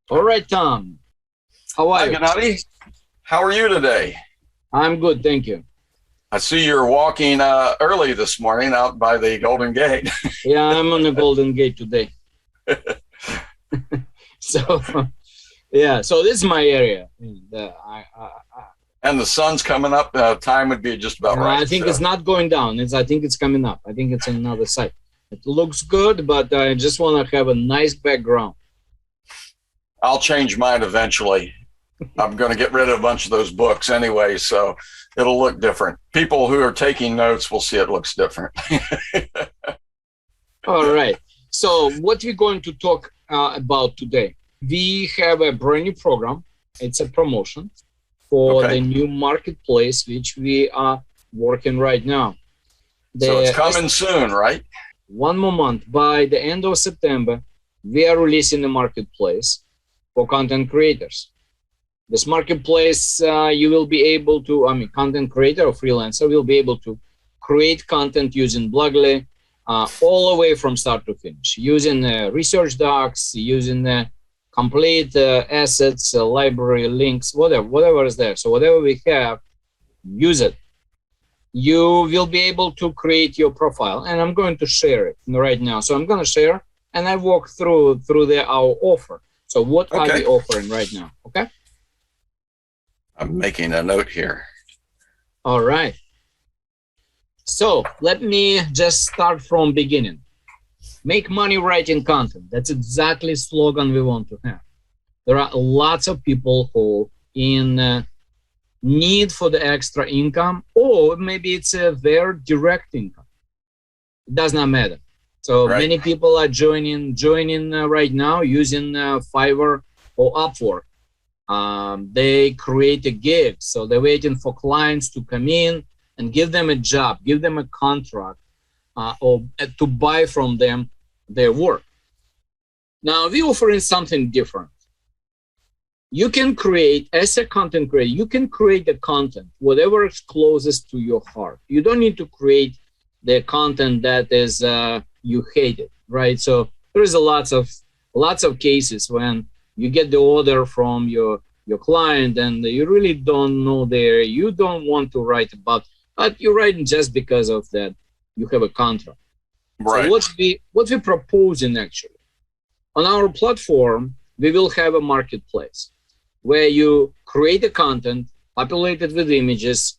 All right, Tom. How are Hi, you? Gennady. How are you today? I'm good, thank you. I see you're walking early this morning out by the Golden Gate. Yeah, I'm on the Golden Gate today. So, yeah, so this is my area. And the sun's coming up. Time would be just about right. I think it's not going down. I think it's coming up. I think it's on another side. It looks good, but I just want to have a nice background. I'll change mine eventually. I'm going to get rid of a bunch of those books anyway, so it'll look different. People who are taking notes will see it looks different. All right. So what we're going to talk about today, we have a brand new program. It's a promotion for the new marketplace, which we are working right now. So it's coming soon, right? One more month. By the end of September, we are releasing the marketplace for content creators. This marketplace, you will be able to, content creator or freelancer will be able to create content using Blogely all the way from start to finish, using research docs, using complete assets, library, links, whatever is there. So whatever we have, use it. You will be able to create your profile, and I'm going to share it right now. So I'm going to share, and I walk through our offer. So what are we offering right now? Okay. I'm making a note here. All right. So let me just start from beginning. Make money writing content. That's exactly the slogan we want to have. There are lots of people who in need for the extra income, or maybe it's a very direct income. It does not matter. So many people are joining right now using Fiverr or Upwork. They create a gig, so they're waiting for clients to come in and give them a job, give them a contract, or to buy from them their work. Now we're offering something different. You can create, as a content creator, you can create the content, whatever is closest to your heart. You don't need to create the content that is you hate it, right? So there is lots of cases when you get the order from your client and you really don't know you don't want to write about, but you're writing just because of that you have a contract. Right. So what we proposing actually on our platform, we will have a marketplace where you create the content, populate it with images,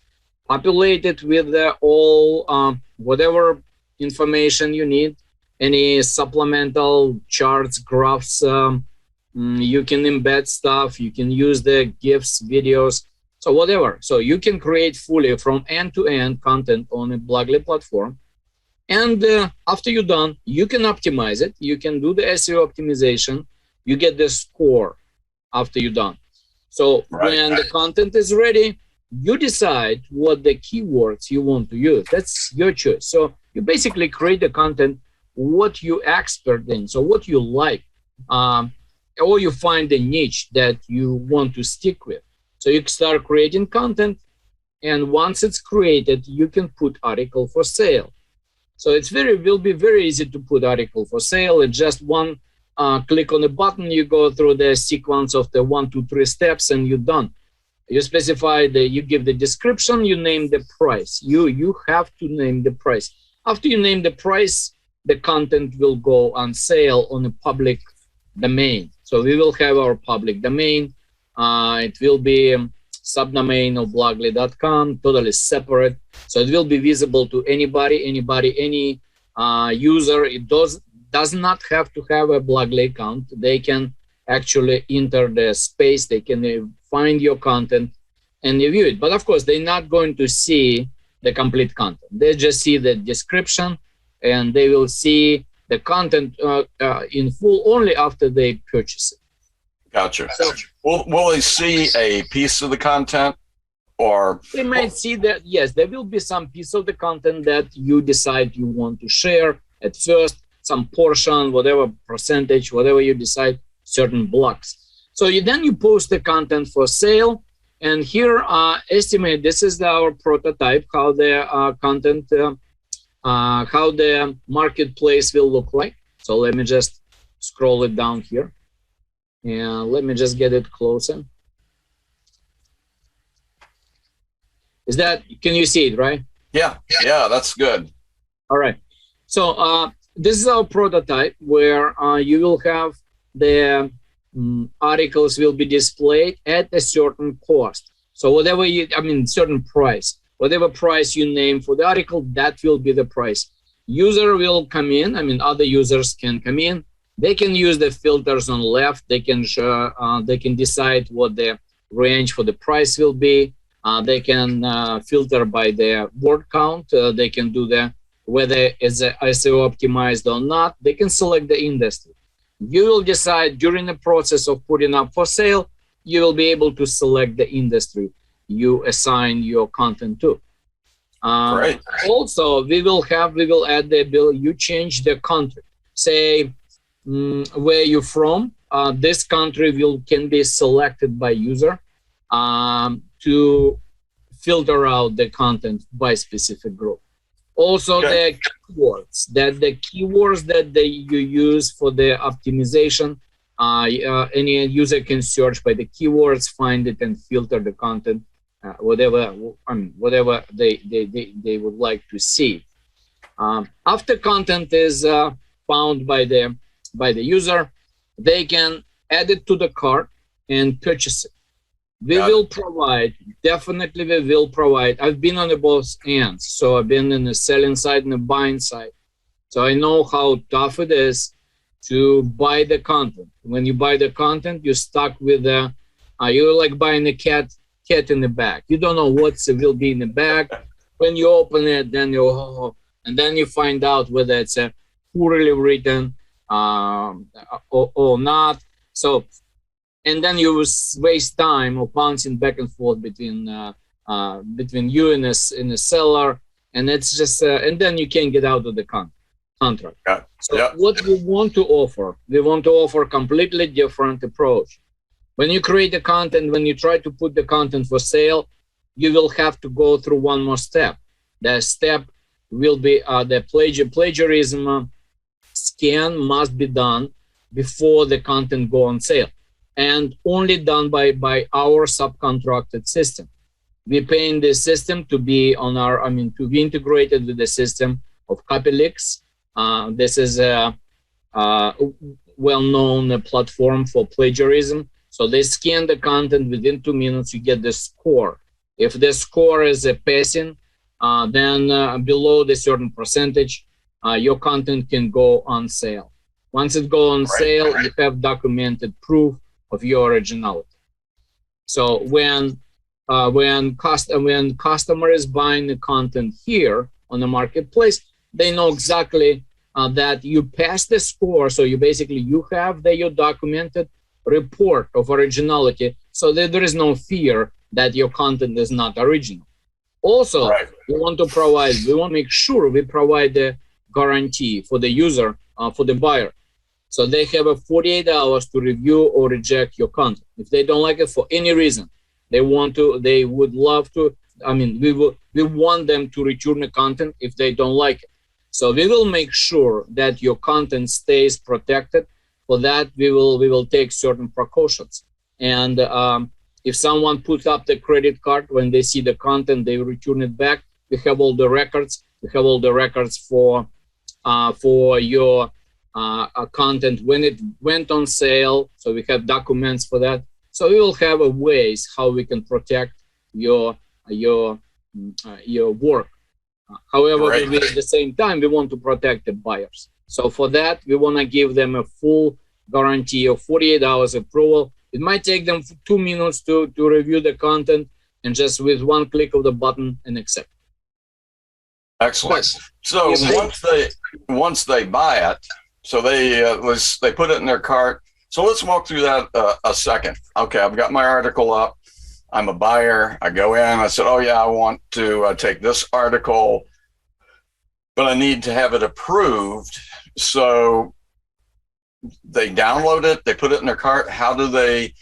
populate it with all whatever information you need, any supplemental charts, graphs. You can embed stuff, you can use the GIFs, videos, so whatever. So you can create fully from end-to-end content on a Blogly platform. And after you're done, you can optimize it. You can do the SEO optimization. You get the score after you're done. So when the content is ready, you decide what the keywords you want to use. That's your choice. So you basically create the content, what you expert in, so what you like. Or you find a niche that you want to stick with. So you start creating content, and once it's created, you can put article for sale. So will be very easy to put article for sale. It's just one click on the button, you go through the sequence of the 1, 2, 3 steps, and you're done. You specify you give the description, you name the price. You have to name the price. After you name the price, the content will go on sale on a public domain. So we will have our public domain. It will be subdomain of blogly.com, totally separate. So it will be visible to anybody, any user. It does not have to have a Blogly account. They can actually enter the space. They can find your content and review it. But of course, they're not going to see the complete content. They just see the description, and they will see the content in full only after they purchase it. Gotcha. So, will they see a piece of the content, or they might see that? Yes, there will be some piece of the content that you decide you want to share at first, some portion, whatever percentage, whatever you decide, certain blocks. So then you post the content for sale, and here estimate. This is our prototype, how the content. How the marketplace will look like. So let me just scroll it down here. And let me just get it closer. Is that, can you see it, right? Yeah, that's good. All right. So this is our prototype where you will have the articles will be displayed at a certain cost. So whatever certain price, whatever price you name for the article, that will be the price. User will come in. Other users can come in. They can use the filters on left. They can decide what the range for the price will be. They can filter by the word count. They can do whether it's SEO optimized or not. They can select the industry. You will decide during the process of putting up for sale, you will be able to select the industry you assign your content to. Right. Also, we will add the ability, you change the country. Say where you're from. This country can be selected by user to filter out the content by specific group. Also, the keywords that you use for the optimization. Any user can search by the keywords, find it, and filter the content, whatever they would like to see. After content is found by the user, they can add it to the cart and purchase it. We will provide, definitely we will provide. I've been on the both ends. So I've been in the selling side and the buying side. So I know how tough it is to buy the content. When you buy the content, you're stuck with you're like buying a cat in the bag. You don't know what will be in the bag. When you open it, then and then you find out whether it's poorly written or not. So, and then you waste time of bouncing back and forth between you and the seller, and it's just and then you can't get out of the contract. So what we want to offer completely different approach. When you create the content, when you try to put the content for sale, you will have to go through one more step. The step will be the plagiarism scan must be done before the content go on sale, and only done by our subcontracted system. We're paying the system to be on to be integrated with the system of CopyLeaks. This is a well-known platform for plagiarism. So they scan the content within 2 minutes. You get the score. If the score is a passing, then below the certain percentage, your content can go on sale. Once it goes on sale, you have documented proof of your originality. So when customer is buying the content here on the marketplace, they know exactly that you passed the score. So you have your documented report of originality, so that there is no fear that your content is not original. Also, we want to make sure we provide the guarantee for the user, for the buyer. So they have 48 hours to review or reject your content. If they don't like it for any reason, they would love to, we want them to return the content if they don't like it. So we will make sure that your content stays protected. For that, we will take certain precautions. And if someone puts up the credit card, when they see the content, they return it back. We have all the records. We have all the records for your content when it went on sale. So we have documents for that. So we will have ways how we can protect your work. However, at the same time, we want to protect the buyers. So for that, we want to give them a full guarantee of 48 hours approval. It might take them 2 minutes to review the content, and just with one click of the button and accept. Excellent. So once they buy it, so they put it in their cart. So let's walk through that a second. Okay, I've got my article up. I'm a buyer. I go in. I said, oh yeah, I want to take this article, but I need to have it approved. So they download it, they put it in their cart. How do they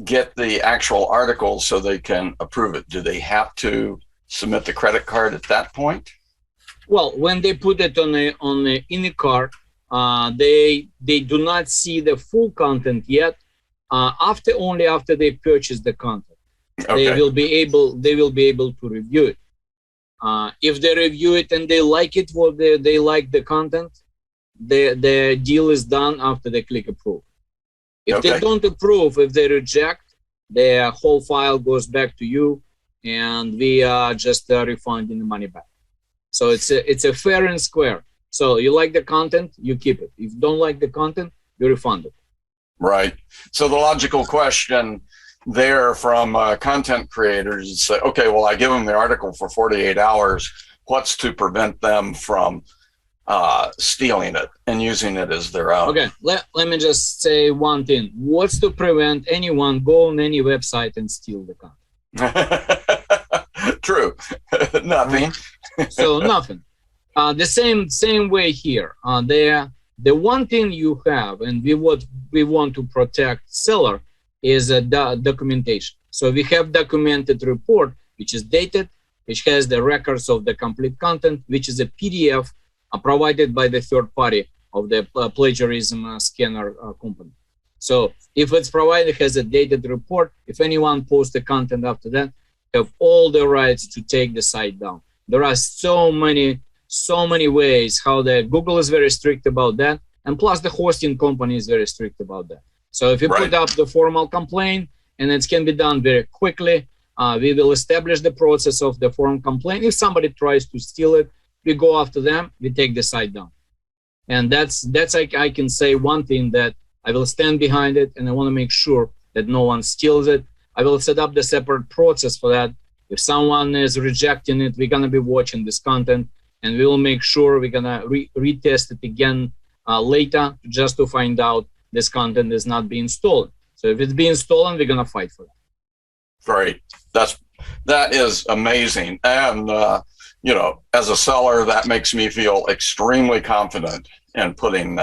get the actual article so they can approve it? Do they have to submit the credit card at that point? Well, when they put it in the cart, they do not see the full content yet. only after they purchase the content. Okay. They will be able to review it. If they review it and they like it, they like the content, the deal is done after they click approve. If they don't approve, if they reject, the whole file goes back to you, and we are just refunding the money back. So it's a fair and square. So you like the content, you keep it. If you don't like the content, you refund it. Right. So the logical question there from content creators is say, okay, well, I give them the article for 48 hours. What's to prevent them from stealing it and using it as their own? Okay, let me just say one thing. What's to prevent anyone go on any website and steal the content? True. Nothing. So nothing. The same way here. The one thing you have, and we want to protect seller, is documentation. So we have documented report, which is dated, which has the records of the complete content, which is a PDF provided by the third party of the plagiarism scanner company. So if it's provided as a dated report, if anyone posts the content after that, have all the rights to take the site down. There are so many ways how the Google is very strict about that, and plus the hosting company is very strict about that. So if you put up the formal complaint, and it can be done very quickly, we will establish the process of the formal complaint. If somebody tries to steal it, we go after them, we take the site down. And that's I can say one thing, that I will stand behind it, and I want to make sure that no one steals it. I will set up the separate process for that. If someone is rejecting it, we're going to be watching this content, and we will make sure we're going to retest it again later, just to find out this content is not being stolen. So if it's being stolen, we're going to fight for that. Great. That is amazing. And, you know, as a seller, that makes me feel extremely confident in putting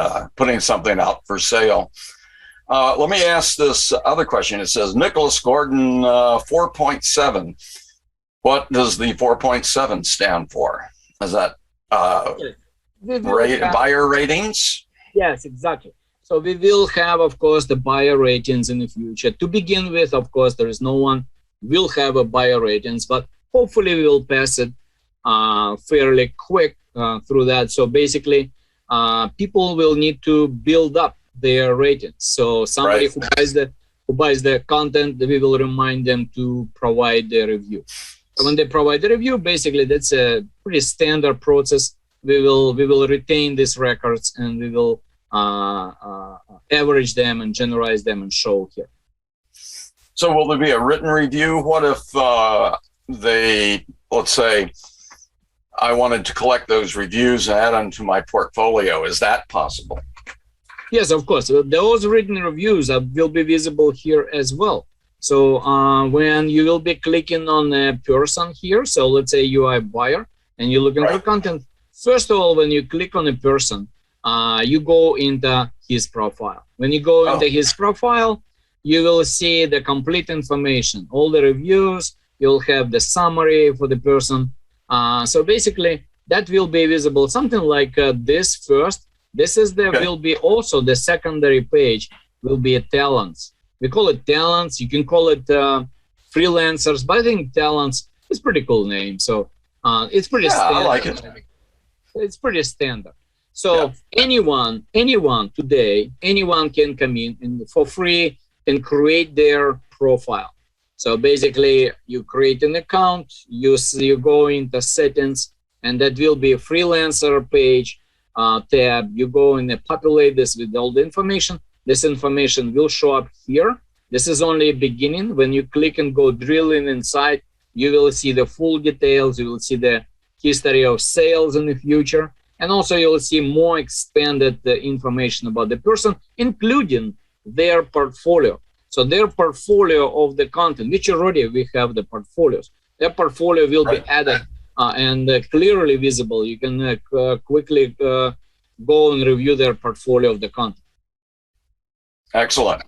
something out for sale. Let me ask this other question. It says, Nicholas Gordon 4.7. What does the 4.7 stand for? Is that buyer ratings? Yes, exactly. So we will have, of course, the buyer ratings in the future. To begin with, of course, there is no one will have a buyer ratings, but hopefully we will pass it fairly quick through that. So basically, people will need to build up their ratings. So somebody who buys the content, we will remind them to provide the review. When they provide the review, basically that's a pretty standard process. We will retain these records, and we will average them and generalize them and show here. So will there be a written review? What if let's say I wanted to collect those reviews and add them to my portfolio? Is that possible? Yes, of course. Those written reviews will be visible here as well. So when you will be clicking on a person here, so let's say you are a buyer and you're looking for content. First of all, when you click on a person, you go into his profile. When you go into his profile, you will see the complete information, all the reviews. You'll have the summary for the person. So basically, that will be visible. Something like this first. This is will be also the secondary page. Will be a talents. We call it talents. You can call it freelancers, but I think talents is a pretty cool name. So it's pretty standard. I like it. It's pretty standard. So anyone today, anyone can come in and for free and create their profile. So basically, you create an account, you go into settings, and that will be a freelancer page tab. You go and populate this with all the information. This information will show up here. This is only a beginning. When you click and go drilling inside, you will see the full details. You will see the history of sales in the future. And also you will see more expanded information about the person, including their portfolio. So their portfolio of the content, which already we have the portfolios. Their portfolio will be added and clearly visible. You can quickly go and review their portfolio of the content. Excellent.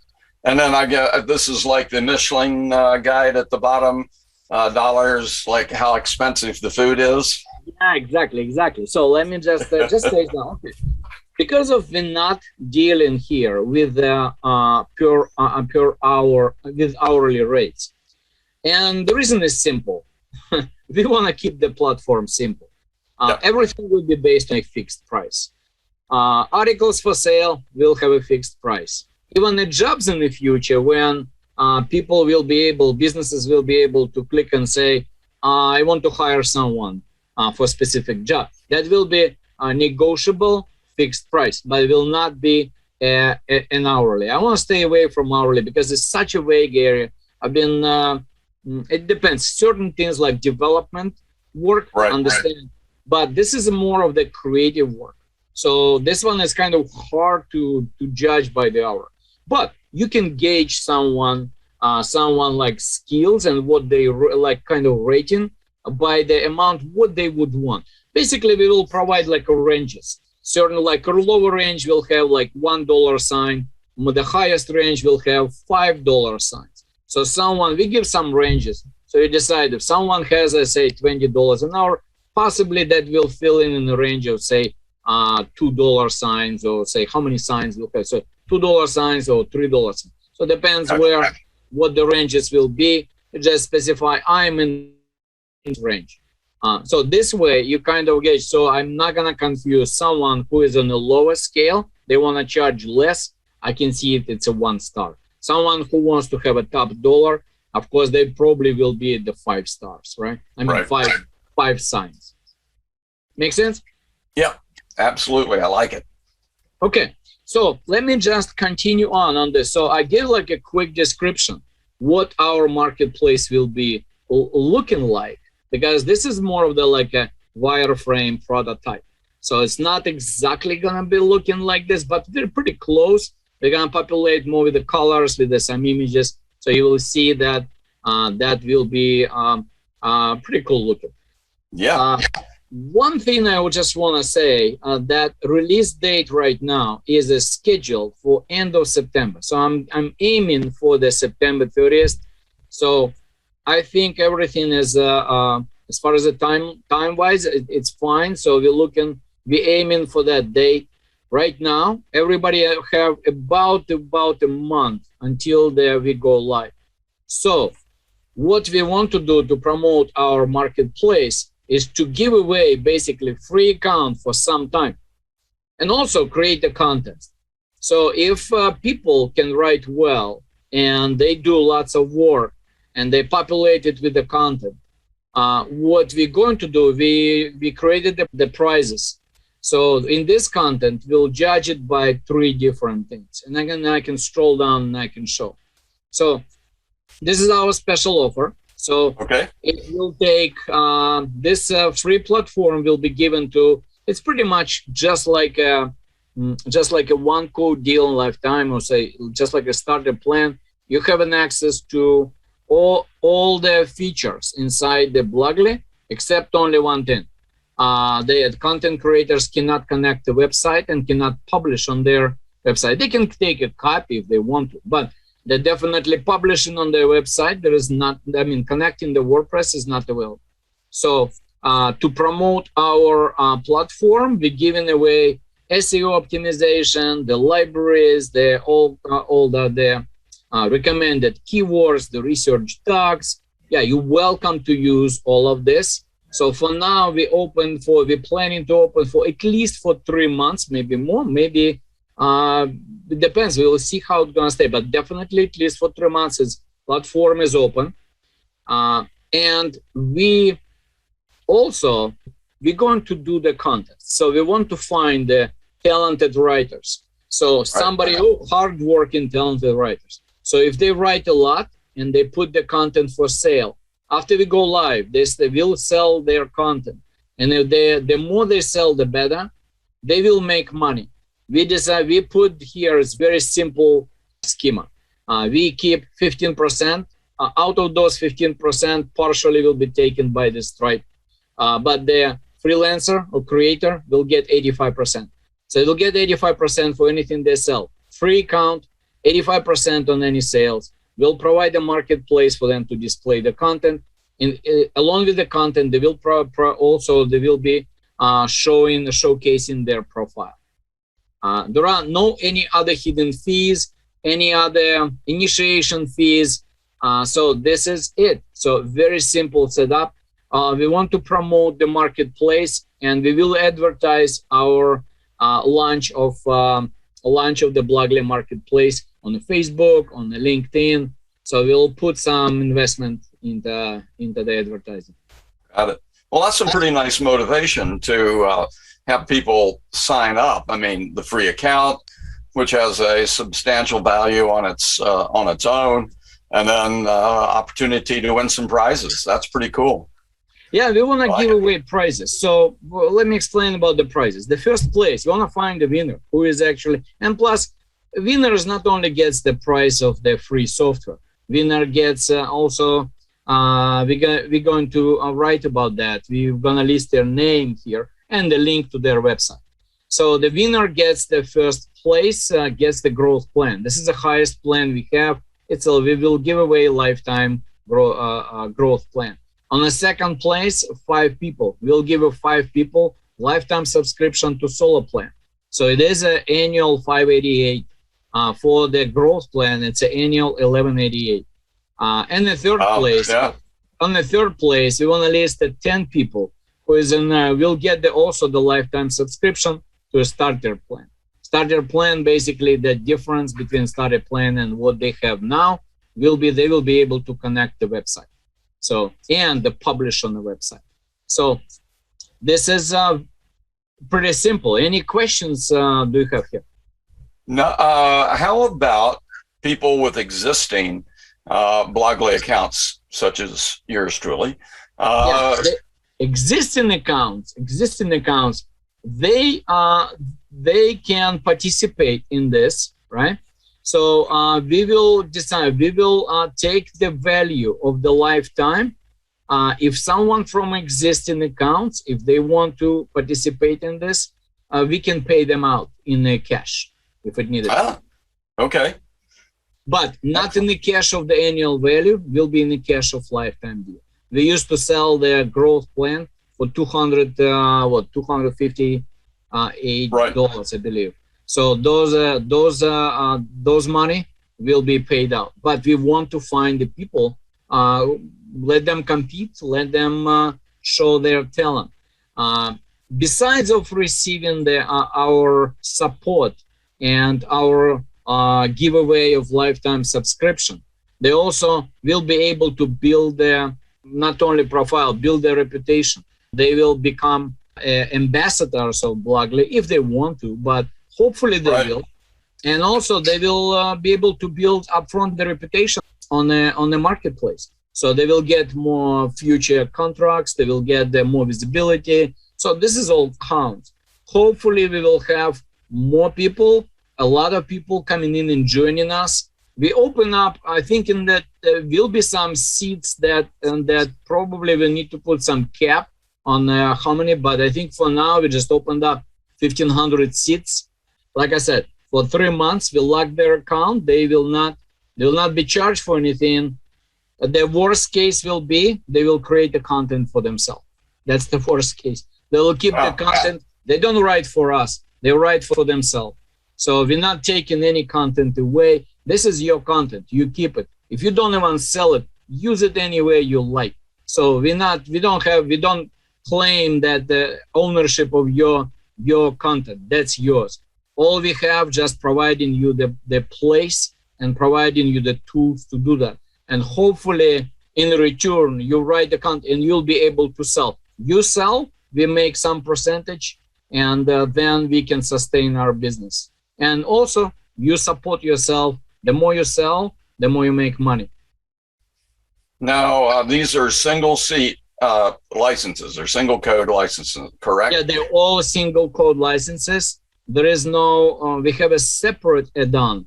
And then I get this is like the Michelin guide at the bottom, dollars, like how expensive the food is. Yeah, exactly. So let me just say now. Okay. because of we're not dealing here with per hour with hourly rates. And the reason is simple. We want to keep the platform simple. Everything will be based on a fixed price. Articles for sale will have a fixed price. Even the jobs in the future, when people will be able, businesses will be able to click and say, I want to hire someone for a specific job. That will be a negotiable fixed price, but it will not be an hourly. I want to stay away from hourly because it's such a vague area. I've been, it depends. Certain things like development work, understand, but this is more of the creative work. So this one is kind of hard to judge by the hour, but you can gauge someone like skills and what they like kind of rating by the amount what they would want. Basically, we will provide like ranges. Certain like a lower range will have like $1 sign. The highest range will have $5 signs. So someone, we give some ranges. So you decide if someone has, let's say, $20 an hour, possibly that will fill in the range of say $2 signs, or say how many signs will have. So $2 signs or $3 signs. So depends what the ranges will be. You just specify I'm in range. So this way you kind of gauge. So I'm not gonna confuse someone who is on the lower scale. They want to charge less. I can see if it's a 1 star. Someone who wants to have a top dollar, of course, they probably will be at the 5 stars, right? I mean, five signs. Make sense? Yeah, absolutely. I like it. Okay, so let me just continue on this. So I give like a quick description what our marketplace will be looking like, because this is more of the like a wireframe prototype. So it's not exactly gonna be looking like this, but they're pretty close. We're gonna populate more with the colors, with some images. So you will see that that will be pretty cool looking. Yeah. One thing I would just want to say that release date right now is scheduled for end of September. So I'm aiming for the September 30th. So I think everything is as far as the time wise, it's fine. So we're aiming for that date. Right now, everybody have about a month until we go live. So what we want to do to promote our marketplace is to give away basically free account for some time, and also create a contest. So if people can write well and they do lots of work and they populate it with the content, what we're going to do, we created the prizes. So in this content, we'll judge it by 3 different things. And again, I can scroll down and I can show. So this is our special offer. So it will take, this free platform will be given to, it's pretty much just like a 1 code deal in lifetime, or say just like a starter plan. You have an access to all the features inside the Blogely, except only one thing. The content creators cannot connect the website and cannot publish on their website. They can take a copy if they want to, but they're definitely publishing on their website. There is not, I mean, connecting the WordPress is not available. So to promote our platform, we're giving away SEO optimization, the libraries, all the recommended keywords, the research docs. Yeah, you're welcome to use all of this. So for now, we're planning to open for at least for 3 months, maybe more, maybe it depends. We will see how it's gonna stay, but definitely at least for 3 months, its platform is open. And we're going to do the contest. So we want to find the talented writers. So somebody hardworking, talented writers. So if they write a lot and they put the content for sale, after we go live, they will sell their content. And if the more they sell, the better. They will make money. We put here, it's very simple schema. We keep 15%. Out of those 15%, partially will be taken by the Stripe. But the freelancer or creator will get 85%. So they'll get 85% for anything they sell. Free account, 85% on any sales. We'll provide a marketplace for them to display the content. Along with the content, they will they will be showcasing their profile. There are no any other hidden fees, any other initiation fees. So this is it. So very simple setup. We want to promote the marketplace, and we will advertise our launch of the Blogely marketplace on the Facebook, on the LinkedIn. So we'll put some investment into the advertising. Got it. Well, that's some pretty nice motivation to have people sign up. I mean, the free account, which has a substantial value on its own, and then opportunity to win some prizes. That's pretty cool. Yeah, we want to give away prizes. So let me explain about the prizes. The first place, you want to find the winner who is actually, and plus, winners not only gets the price of the free software, winner gets also, we're going to write about that. We're going to list their name here and the link to their website. So the winner gets the first place, gets the growth plan. This is the highest plan we have. We will give away lifetime growth plan. On the second place, 5 people. We'll give 5 people lifetime subscription to solo plan. So it is an annual $588. For the growth plan, it's an annual $1188. And the third place, on the third place, we want to list 10 people who is in. Will get also the lifetime subscription to a starter plan. Starter plan, basically the difference between starter plan and what they have now will be they will be able to connect the website. So, and the publish on the website. So this is pretty simple. Any questions do you have here? No. How about people with existing Blogly accounts, such as yours truly? Existing accounts, they can participate in this, right? So we will decide, we will take the value of the lifetime. If someone from existing accounts, if they want to participate in this, we can pay them out in cash if it needed. Okay. But not in the cash of the annual value, will be in the cash of lifetime deal. We used to sell the growth plan for $258, I believe. So those money will be paid out. But we want to find the people, let them compete, let them show their talent. Besides of receiving our support and our giveaway of lifetime subscription, they also will be able to build their not only profile, build their reputation. They will become ambassadors of Blogly if they want to, but hopefully they will. And also they will be able to build upfront the reputation on the marketplace. So they will get more future contracts, they will get more visibility. So this is all counts. Hopefully we will have more people, a lot of people coming in and joining us. We open up, I think in that there will be some seats that probably we need to put some cap on how many, but I think for now we just opened up 1,500 seats. Like I said, for 3 months we lock their account. They will not be charged for anything. The worst case will be they will create the content for themselves. That's the worst case. They will keep the content. They don't write for us. They write for themselves. So we're not taking any content away. This is your content. You keep it. If you don't even sell it, use it any way you like. So we don't claim that the ownership of your content. That's yours. All we have just providing you the place and providing you the tools to do that. And hopefully in return, you write the content and you'll be able to sell. You sell, we make some percentage, and then we can sustain our business. And also you support yourself. The more you sell, the more you make money. Now, these are single seat licenses or single code licenses, correct? Yeah, they're all single code licenses. There is no, we have a separate add-on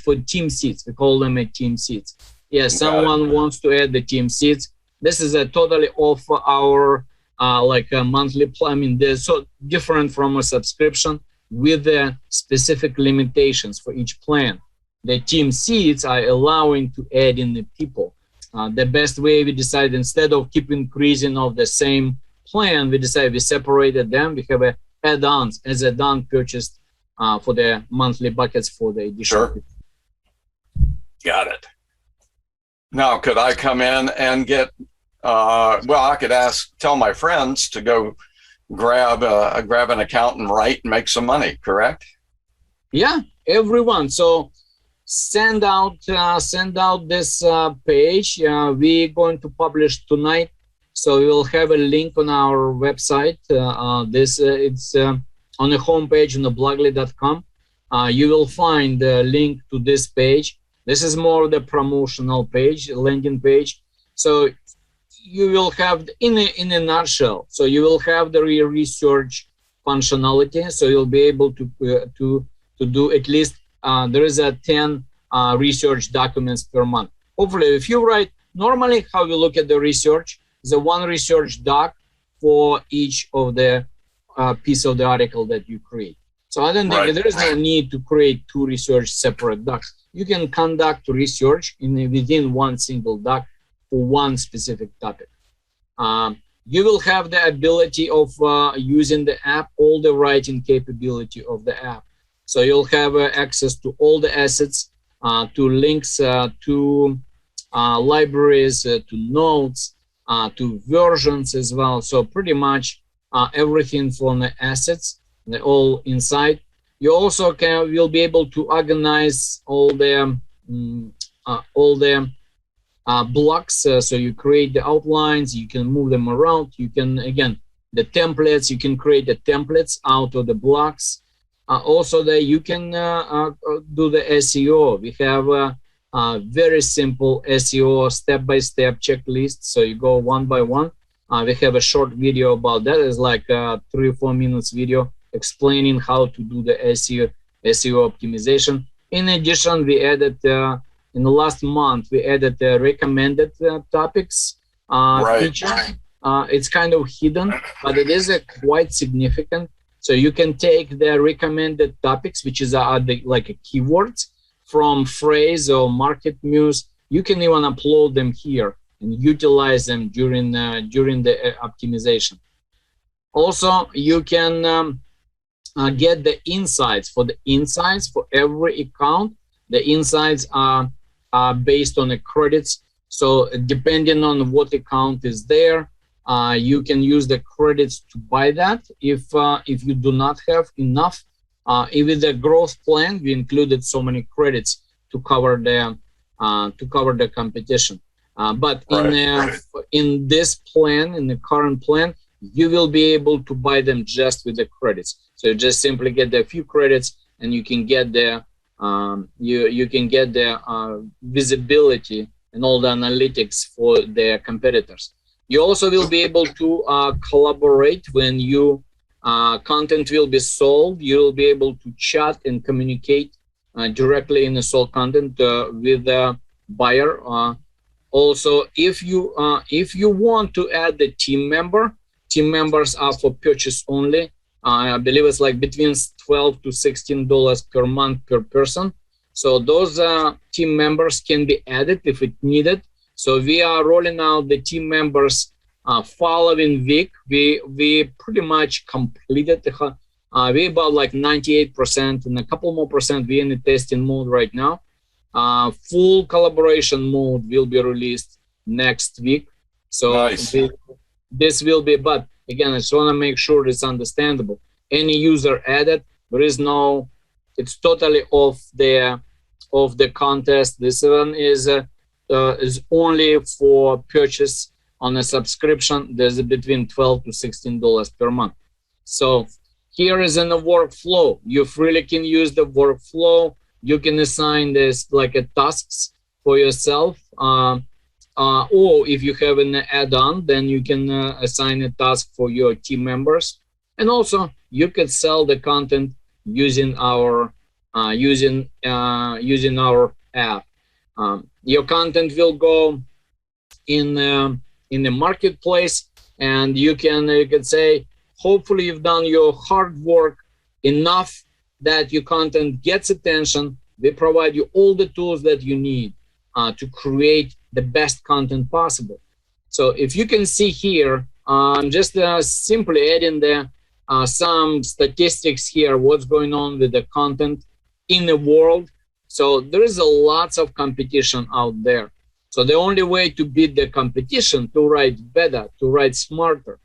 for team seats. We call them team seats. Yeah, someone wants to add the team seats. This is a totally off our like a monthly plan. I mean, they're so different from a subscription with the specific limitations for each plan. The team seats are allowing to add in the people. The best way we decided, instead of keep increasing of the same plan, we decided we separated them. We have add-ons as add-on purchased for the monthly buckets for the edition. Sure. Got it. Now, could I come in and get, well, I could tell my friends to go grab an account and write and make some money, correct? Yeah, everyone. So send out this page. We're going to publish tonight. So we will have a link on our website. It's on the homepage on the blogly.com. You will find the link to this page. This is more the promotional page, landing page. So you will have, in a nutshell, so you will have the research functionality. So you'll be able to do at least, there is a 10 research documents per month. Hopefully, if you write, normally how we look at the research is a one research doc for each of the piece of the article that you create. So I don't think there is no need to create two research separate docs. You can conduct research within one single doc for one specific topic. You will have the ability of using the app, all the writing capability of the app. So you'll have access to all the assets, to links, to libraries, to notes, to versions as well. So pretty much everything from the assets, they're all inside. You also will be able to organize all the blocks. So you create the outlines, you can move them around. You can, again, the templates, you can create the templates out of the blocks. Also, you can do the SEO. We have a very simple SEO step-by-step checklist. So you go one by one. We have a short video about that. It's like a 3 or 4 minutes video explaining how to do the SEO optimization. In addition, we added in the last month we added the recommended topics feature. It's kind of hidden, but it is quite significant. So you can take the recommended topics, which is like a keywords from phrase or market news. You can even upload them here and utilize them during the optimization. Also, you can get the insights. For the insights for every account, the insights are based on the credits. So depending on what account is there, you can use the credits to buy that. If you do not have enough, with the growth plan, we included so many credits to cover the competition. But in this plan, in the current plan, you will be able to buy them just with the credits. So you just simply get a few credits, and you can get the you can get the visibility and all the analytics for their competitors. You also will be able to collaborate when you content will be sold. You will be able to chat and communicate directly in the sold content with the buyer. Also, if you want to add the team members are for purchase only. I believe it's like between $12 to $16 per month per person. So those team members can be added if it needed. So we are rolling out the team members following week. We pretty much completed we about like 98% and a couple more percent. We're in the testing mode right now. Full collaboration mode will be released next week. So nice. This will be, but again, I just want to make sure it's understandable. Any user added, there is no, it's totally off the contest. This one is only for purchase on a subscription. There's between $12 to $16 per month. So here is in the workflow. You freely can use the workflow. You can assign this like a tasks for yourself. Or if you have an add-on, then you can assign a task for your team members. And also you could sell the content using our app. Your content will go in the marketplace, and you can say, hopefully you've done your hard work enough that your content gets attention. We provide you all the tools that you need to create the best content possible. So if you can see here, I'm just simply adding some statistics here, what's going on with the content in the world. So there is a lots of competition out there. So the only way to beat the competition, to write better, to write smarter,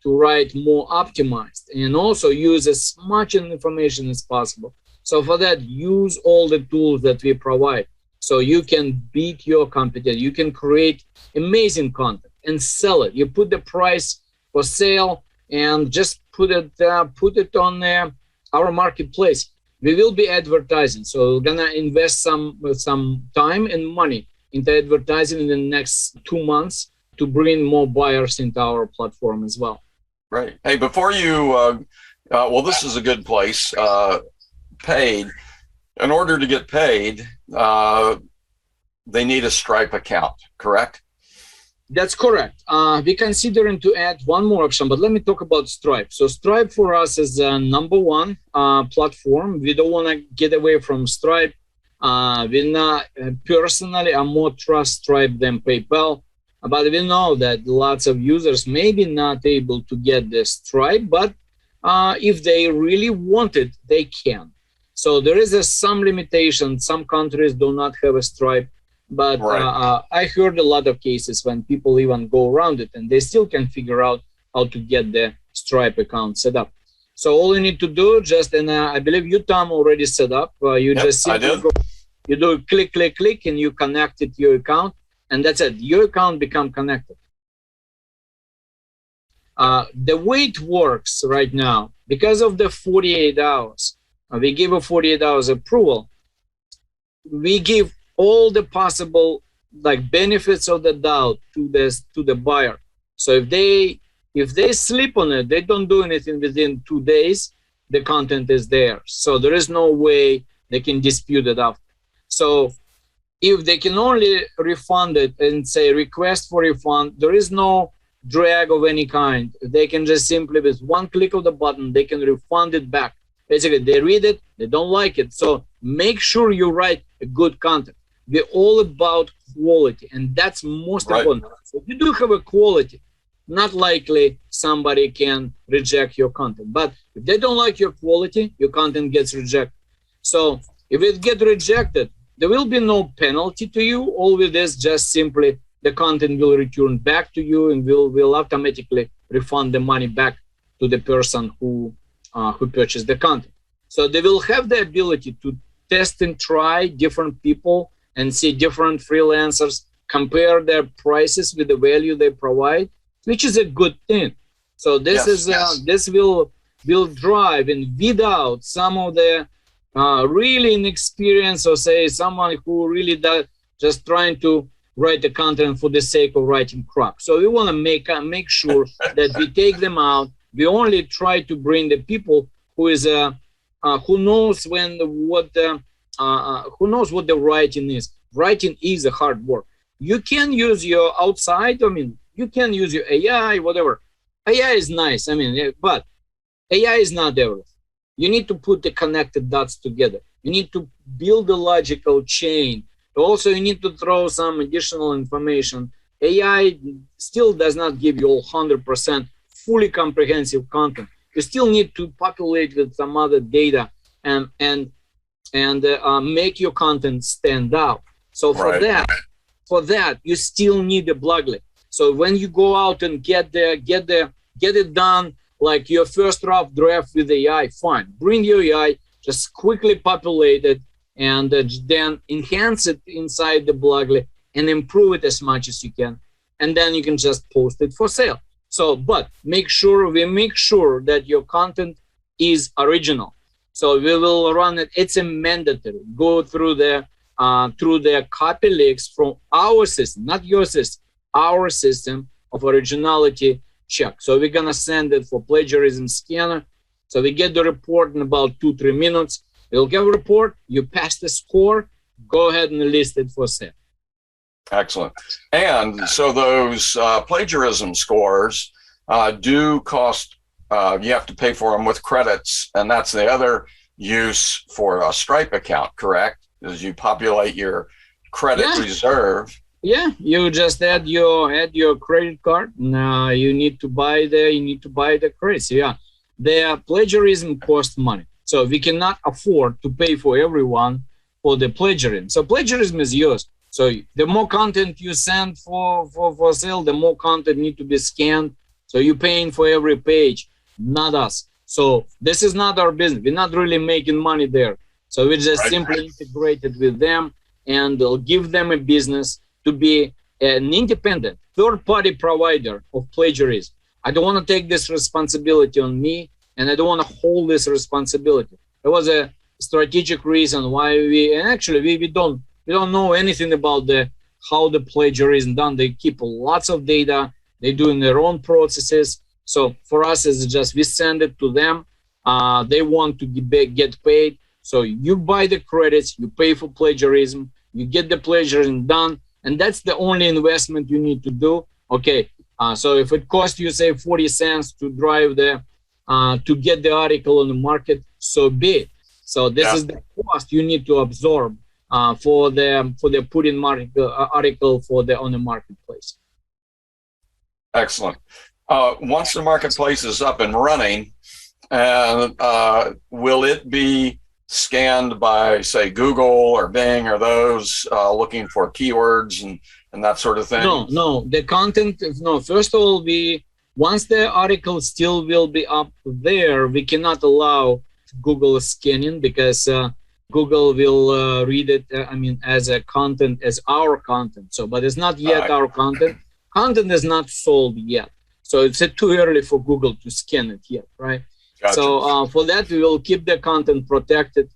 to write more optimized, and also use as much information as possible. So for that, use all the tools that we provide. So you can beat your competitor. You can create amazing content and sell it. You put the price for sale and just put it on our marketplace. We will be advertising. So we're gonna invest some time and money into advertising in the next 2 months to bring more buyers into our platform as well. Right. Hey, before you, well, this is a good place. Paid. In order to get paid, they need a Stripe account, correct? That's correct. We're considering to add one more option, but let me talk about Stripe. So Stripe for us is the number one platform. We don't want to get away from Stripe. We not personally, I more trust Stripe than PayPal, but we know that lots of users may be not able to get the Stripe, but if they really want it, they can. So there is some limitation. Some countries do not have a Stripe, but right. I heard a lot of cases when people even go around it and they still can figure out how to get the Stripe account set up. So all you need to do, and I believe you, Tom, already set up. You just simply go, you do click, click, click, and you connect it to your account, and that's it. Your account become connected. The way it works right now, because of the 48 hours, we give a 48 hours approval. We give all the possible benefits of the doubt to the buyer. So if they sleep on it, they don't do anything within 2 days, the content is there. So there is no way they can dispute it after. So if they can only refund it and say request for refund, there is no drag of any kind. They can just simply, with one click of the button, they can refund it back. Basically, they read it, they don't like it. So make sure you write a good content. We're all about quality, and that's most important. So if you do have a quality, not likely somebody can reject your content. But if they don't like your quality, your content gets rejected. So if it gets rejected, there will be no penalty to you. All with this, just simply the content will return back to you, and will automatically refund the money back to the person who purchased the content. So they will have the ability to test and try different people and see different freelancers, compare their prices with the value they provide, which is a good thing. So this this will drive and weed out some of the really inexperienced, or say someone who really does just trying to write the content for the sake of writing crap. So we want to make sure that we take them out. We only try to bring the people who is who knows what the writing is. Writing is a hard work. You can use your outside. I mean, you can use your AI, whatever. AI is nice. I mean, but AI is not everything. You need to put the connected dots together. You need to build a logical chain. Also, you need to throw some additional information. AI still does not give you all 100% fully comprehensive content. You still need to populate with some other data and make your content stand out. So for that, you still need a Blogly. So when you go out and get it done, like your first rough draft with AI, fine. Bring your AI, just quickly populate it, and then enhance it inside the Blogly and improve it as much as you can. And then you can just post it for sale. So, but we make sure that your content is original. So we will run it. It's a mandatory. Go through the copy leaks from our system, not your system, our system of originality check. So we're gonna send it for plagiarism scanner. So we get the report in about 2-3 minutes. We'll get a report. You pass the score. Go ahead and list it for sale. Excellent. And so those plagiarism scores do cost. You have to pay for them with credits, and that's the other use for a Stripe account, correct? As you populate your credit reserve. Yeah, you just add your credit card. Now you need to buy the credits. Yeah, the plagiarism costs money. So we cannot afford to pay for everyone for the plagiarism. So plagiarism is yours. So the more content you send for sale, the more content need to be scanned. So you're paying for every page, not us. So this is not our business. We're not really making money there. So we just simply integrated with them and they'll give them a business to be an independent third-party provider of plagiarism. I don't want to take this responsibility on me, and I don't want to hold this responsibility. There was a strategic reason why we don't know anything about how the plagiarism done. They keep lots of data. They do in their own processes. So for us, it's just we send it to them. They want to get paid. So you buy the credits, you pay for plagiarism, you get the plagiarism done, and that's the only investment you need to do. Okay. So if it costs you, say, 40 cents to drive to get the article on the market, so be it. So this is the cost you need to absorb for the putting article on the marketplace. Excellent. Once the marketplace is up and running, will it be scanned by, say, Google or Bing or those looking for keywords and that sort of thing? No, the content, no. First of all, once the article still will be up there, we cannot allow Google scanning because Google will read it, as a content, as our content. So, but it's not yet our content. Content is not sold yet. So it's too early for Google to scan it yet, right? Gotcha. So for that, we will keep the content protected.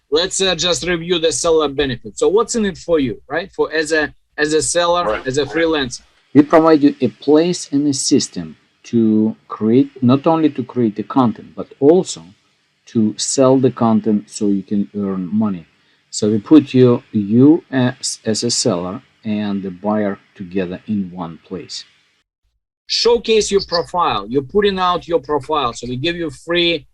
Let's just review the seller benefits. So what's in it for you, right? For as a seller, as a freelancer. We provide you a place and a system to create, not only to create the content, but also to sell the content so you can earn money. So we put you as a seller and the buyer together in one place. Showcase your profile. You're putting out your profile. So we give you free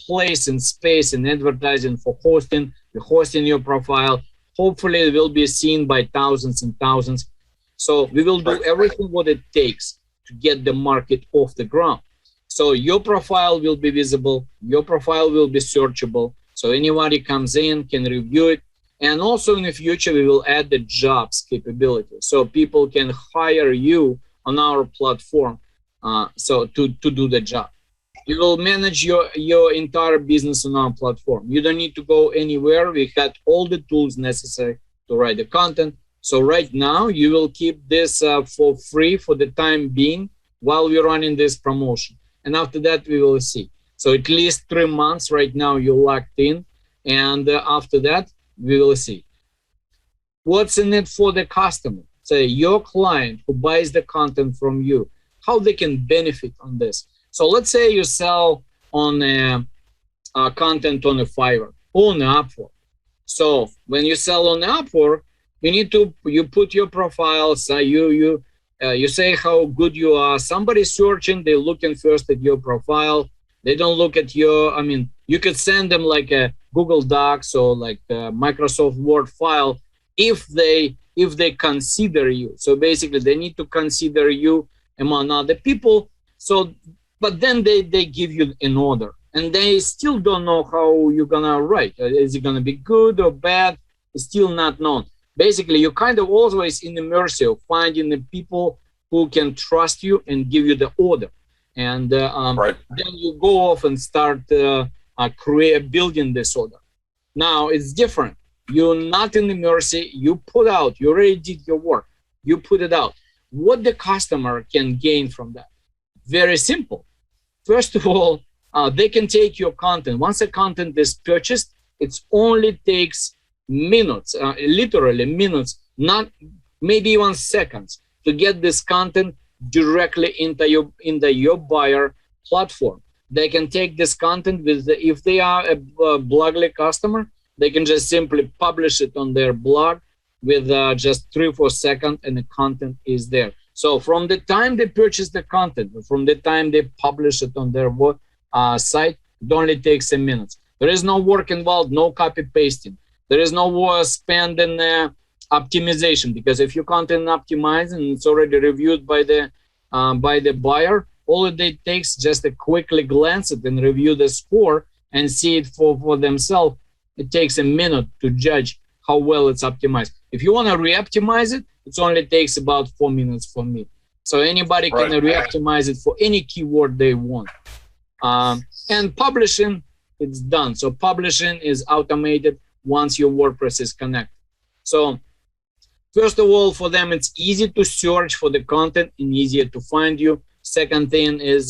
place and space and advertising for hosting. You're hosting your profile. Hopefully it will be seen by thousands and thousands. So we will do everything what it takes to get the market off the ground. So your profile will be visible. Your profile will be searchable. So anybody comes in can review it. And also in the future, we will add the jobs capability. So people can hire you on our platform so to do the job. You will manage your entire business on our platform. You don't need to go anywhere. We had all the tools necessary to write the content. So right now, you will keep this for free for the time being while we're running this promotion. And after that, we will see. So at least 3 months right now, you're locked in. And after that, we will see. What's in it for the customer? Say your client who buys the content from you, how they can benefit on this. So let's say you sell on content on a Fiverr or on Upwork. So when you sell on Upwork, you put your profile. So you say how good you are. Somebody's searching. They're looking first at your profile. They don't look at your. You could send them like a Google Docs or like a Microsoft Word file if they consider you. So basically, they need to consider you among other people. So, but then they give you an order, and they still don't know how you're gonna write. Is it gonna be good or bad? It's still not known. Basically, you're kind of always in the mercy of finding the people who can trust you and give you the order. And then you go off and start building this order. Now it's different. You're not in the mercy. You put out. You already did your work. You put it out. What the customer can gain from that? Very simple. First of all, they can take your content. Once the content is purchased, it only takes minutes, literally minutes, not maybe even seconds, to get this content directly into your buyer platform. They can take this content if they are a Blogly customer, they can just simply publish it on their blog with just 3 or 4 seconds, and the content is there. So from the time they purchase the content, from the time they publish it on their site, it only takes a minute. There is no work involved, no copy pasting. There is no spend in optimization, because if your content optimized and it's already reviewed by the buyer, all it takes just to quickly glance it and review the score and see it for themselves. It takes a minute to judge how well it's optimized. If you want to re-optimize it, it only takes about 4 minutes for me. So anybody can re-optimize it for any keyword they want. And publishing, it's done. So publishing is automated once your WordPress is connected. So first of all, for them, it's easy to search for the content and easier to find you. Second thing is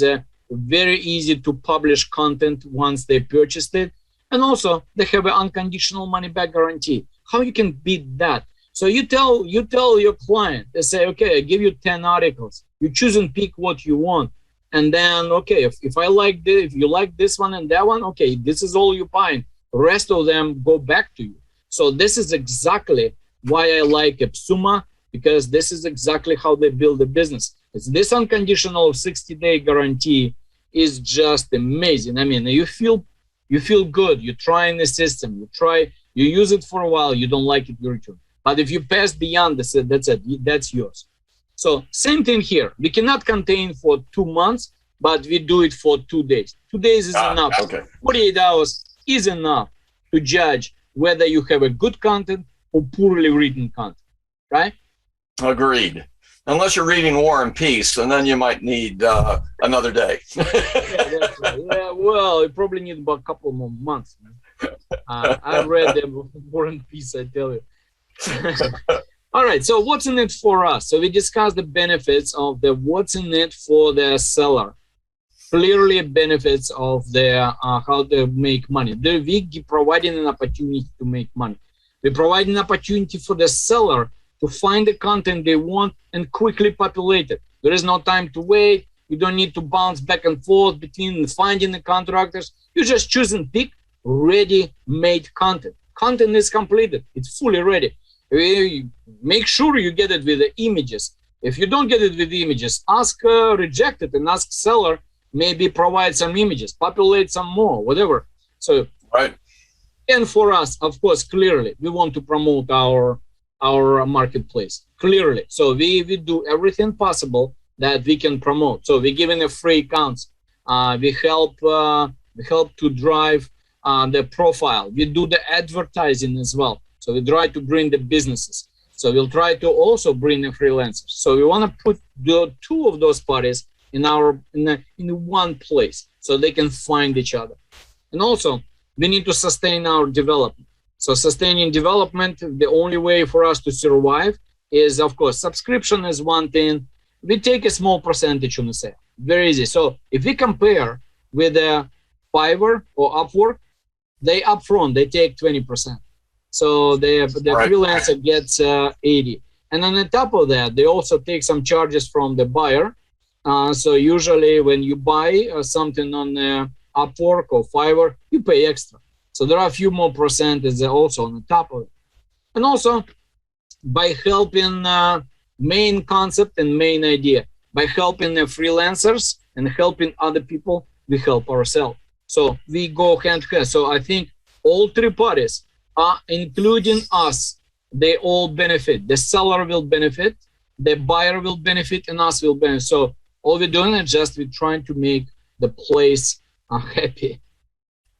very easy to publish content once they purchased it. And also, they have an unconditional money-back guarantee. How you can beat that? So you tell your client, they say, okay, I give you 10 articles. You choose and pick what you want. And then, okay, if I like this, if you like this one and that one, okay, this is all you're buying. The rest of them go back to you. So this is exactly why I like AppSumo, because this is exactly how they build a business. It's this unconditional 60-day guarantee is just amazing. I mean, you feel good. You're trying the system. You use it for a while. You don't like it, you return. But if you pass beyond this, that's it. That's yours. So same thing here. We cannot contain for 2 months, but we do it for 2 days. 2 days is enough. Okay. 48 hours is enough to judge whether you have a good content or poorly written content, right? Agreed. Unless you're reading War and Peace, and then you might need another day. Yeah, that's right. Yeah, well, you probably need about a couple more months. I read the War and Peace, I tell you. All right, so what's in it for us? So we discussed the benefits of the what's in it for the seller. Clearly benefits of the how to make money. We providing an opportunity to make money. We provide an opportunity for the seller to find the content they want and quickly populate it. There is no time to wait. You don't need to bounce back and forth between finding the contractors. You just choose and pick ready-made content. Content is completed. It's fully ready. Make sure you get it with the images. If you don't get it with the images, reject it and ask seller, maybe provide some images, populate some more, whatever. So, right. And for us, of course, clearly, we want to promote our marketplace, clearly. So we do everything possible that we can promote. So we're giving a free accounts. We help to drive the profile. We do the advertising as well. So we try to bring the businesses. So we'll try to also bring the freelancers. So we want to put the two of those parties in one place so they can find each other. And also, we need to sustain our development. So sustaining development, the only way for us to survive is, of course, subscription is one thing. We take a small percentage on the sale. Very easy. So if we compare with Fiverr or Upwork, they upfront, they take 20%. So the freelancer gets 80. And on the top of that, they also take some charges from the buyer. So usually when you buy something on Upwork or Fiverr, you pay extra. So there are a few more percentages also on the top of it. And also by helping main concept and main idea, by helping the freelancers and helping other people, we help ourselves. So we go hand in hand. So I think all three parties, including us, they all benefit. The seller will benefit, the buyer will benefit, and us will benefit. So all we're doing is just we're trying to make the place happy.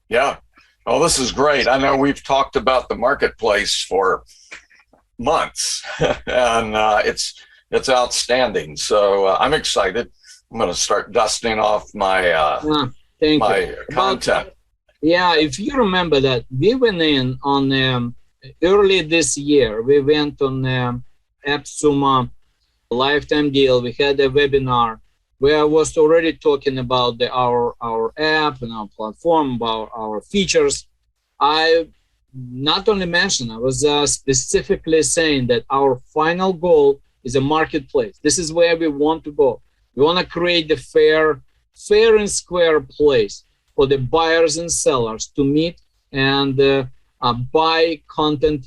Yeah. Oh, this is great. I know we've talked about the marketplace for months, and it's outstanding. So I'm excited. I'm going to start dusting off my my content. Yeah, if you remember that we went in on early this year, we went on AppSumo lifetime deal. We had a webinar where I was already talking about our app and our platform, about our features. I not only mentioned, I was specifically saying that our final goal is a marketplace. This is where we want to go. We want to create the fair and square place for the buyers and sellers to meet and buy content,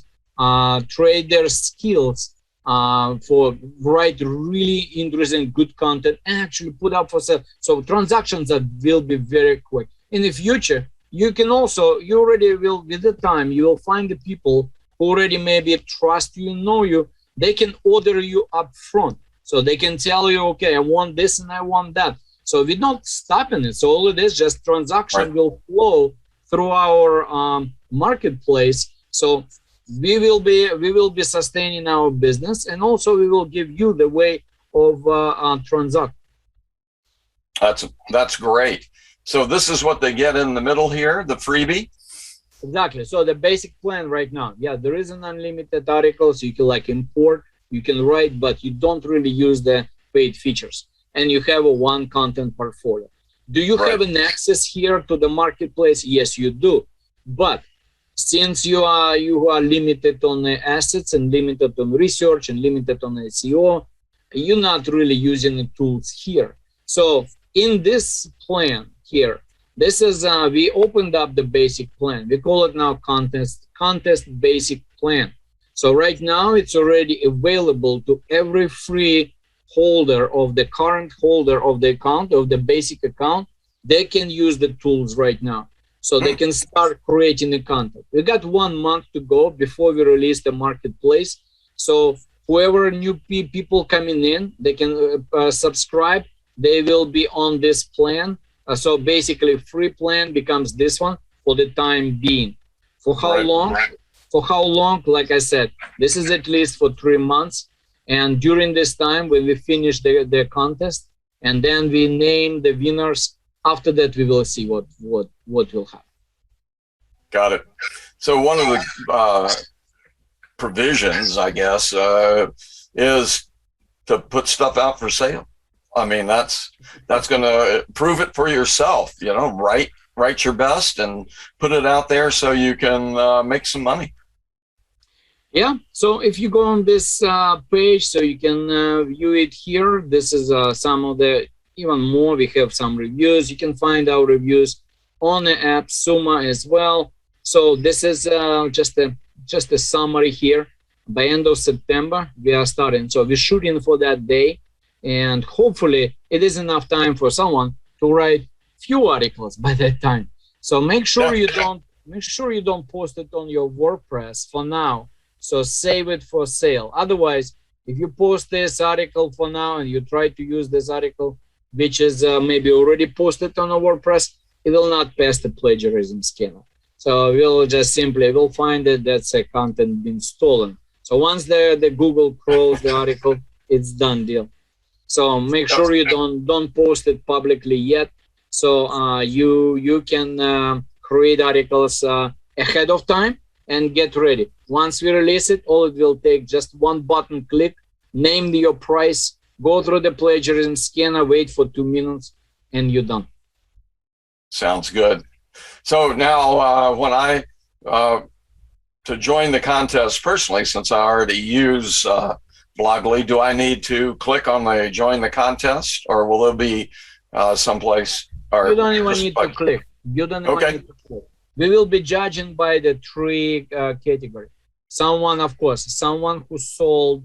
trade their skills for write really interesting, good content and actually put up for sale. So transactions that will be very quick. In the future, you can also, you already will, with the time, you will find the people who already maybe trust you, know you, they can order you up front. So they can tell you, okay, I want this and I want that. So we're not stopping it. So all it is just transaction Right. will flow through our marketplace. So we will be sustaining our business, and also we will give you the way of transact. That's great. So this is what they get in the middle here, the freebie. Exactly. So the basic plan right now, yeah, there is an unlimited article, so you can like import, you can write, but you don't really use the paid features, and you have a one content portfolio. Do you Right. have an access here to the marketplace? Yes, you do. But since you are limited on the assets and limited on research and limited on SEO, you're not really using the tools here. So in this plan here, this is we opened up the basic plan. We call it now contest basic plan. So right now it's already available to every free holder of the current holder of the account, of the basic account. They can use the tools right now, so they can start creating the content. We got 1 month to go before we release the marketplace. So whoever new people coming in, they can subscribe. They will be on this plan. So basically free plan becomes this one for the time being. For how Right. long? For how long? Like I said, this is at least for 3 months. And during this time, when we finish the contest, and then we name the winners, after that we will see what will happen. Got it. So one of the provisions, I guess, is to put stuff out for sale. I mean, that's going to prove it for yourself. You know, write your best and put it out there so you can make some money. Yeah. So if you go on this page, so you can view it here. This is some of the even more. We have some reviews. You can find our reviews on the app Suma as well. So this is just a summary here. By end of September, we are starting. So we're shooting for that day, and hopefully it is enough time for someone to write few articles by that time. So make sure you don't post it on your WordPress for now. So save it for sale. Otherwise, if you post this article for now and you try to use this article, which is maybe already posted on a WordPress, it will not pass the plagiarism scanner. So we'll find that that's a content being stolen. So once the Google crawls the article, it's done deal. So make sure you don't post it publicly yet. So you can create articles ahead of time and get ready. Once we release it, all it will take just one button click, name your price, go through the plagiarism scanner, wait for 2 minutes, and you're done. Sounds good. So now when I, to join the contest personally, since I already use Blogly, do I need to click on the join the contest, or will it be someplace? Or you don't even need to click. You don't even need to click. We will be judging by the 3 categories. Someone who sold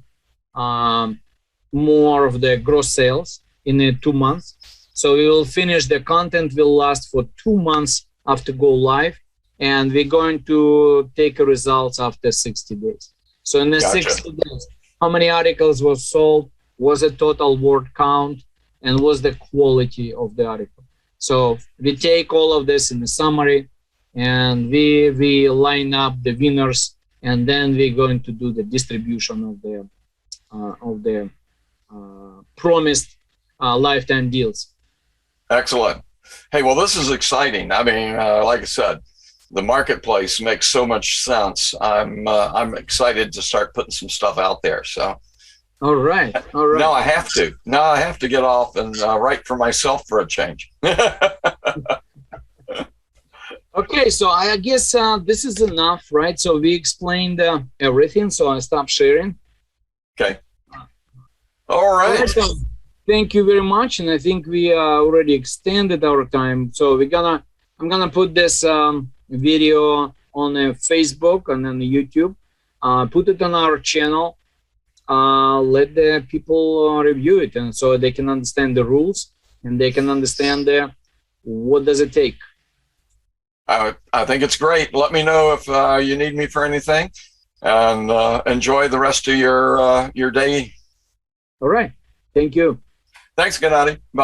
more of the gross sales in 2 months. So we will finish, the content will last for 2 months after go live, and we're going to take results after 60 days. So in the 60 days, how many articles were sold, was the total word count, and was the quality of the article. So we take all of this in the summary, and we line up the winners, and then we're going to do the distribution of the promised lifetime deals. Excellent. Hey, well, this is exciting. I mean, like I said, the marketplace makes so much sense. I'm excited to start putting some stuff out there. So, all right. Now I have to. Now I have to get off and write for myself for a change. Okay, so I guess this is enough, right? So we explained everything. So I stop sharing. Okay. All right. Awesome. Thank you very much, and I think we already extended our time. So I'm gonna put this video on Facebook and then YouTube. Put it on our channel. Let the people review it, and so they can understand the rules and they can understand what does it take. I think it's great. Let me know if you need me for anything, and enjoy the rest of your day. All right. Thank you. Thanks, Gennady. Bye.